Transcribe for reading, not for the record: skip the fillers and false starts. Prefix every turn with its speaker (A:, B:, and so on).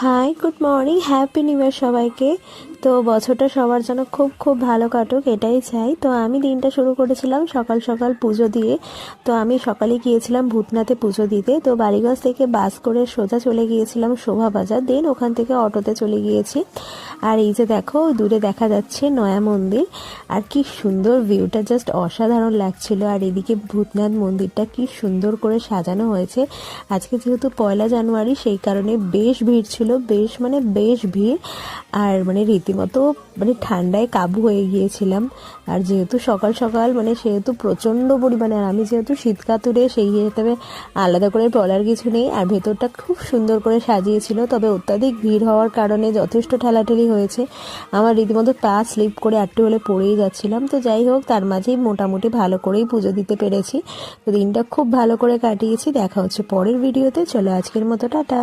A: High, good morning, happy new year সবাইকে। তো বছরটা সবার জন্য খুব খুব ভালো কাটুক, এটাই চাই। তো আমি দিনটা শুরু করেছিলাম সকাল সকাল পুজো দিয়ে। তো আমি সকালে গিয়েছিলাম ভূতনাথে পুজো দিতে। তো বাড়িগঞ্জ থেকে বাস করে সোজা চলে গিয়েছিলাম শোভা বাজার, দেন ওখান থেকে অটোতে চলে গিয়েছি। আর এই যে দেখো, দূরে দেখা যাচ্ছে নয়া মন্দির, আর কি সুন্দর ভিউটা, জাস্ট অসাধারণ লাগছিল। আর এদিকে ভূতনাথ মন্দিরটা কি সুন্দর করে সাজানো হয়েছে। আজকে যেহেতু 1 জানুয়ারি, সেই কারণে বেশ ভিড় ছিল, বেশ ভিড়। আর রীতিমতো ঠান্ডায় কাবু হয়ে গিয়েছিলাম। আর যেহেতু সকাল সকাল সেহেতু প্রচণ্ড পরিমাণে, আর আমি যেহেতু শীতকাতুরে, সেই হিসেবে আলাদা করে বলার কিছু নেই। আর ভেতরটা খুব সুন্দর করে সাজিয়েছিল, তবে অত্যাধিক ভিড় হওয়ার কারণে যথেষ্ট ঠেলাঠেলি হয়েছে। আমার রীতিমতো পা স্লিপ করে একটু হলে পড়েই যাচ্ছিলাম। তো যাই হোক, তার মাঝেই মোটামুটি ভালো করেই পুজো দিতে পেরেছি। তো দিনটা খুব ভালো করে কাটিয়েছি। দেখা হচ্ছে পরের ভিডিওতে। চলো আজকের মতো টাটা।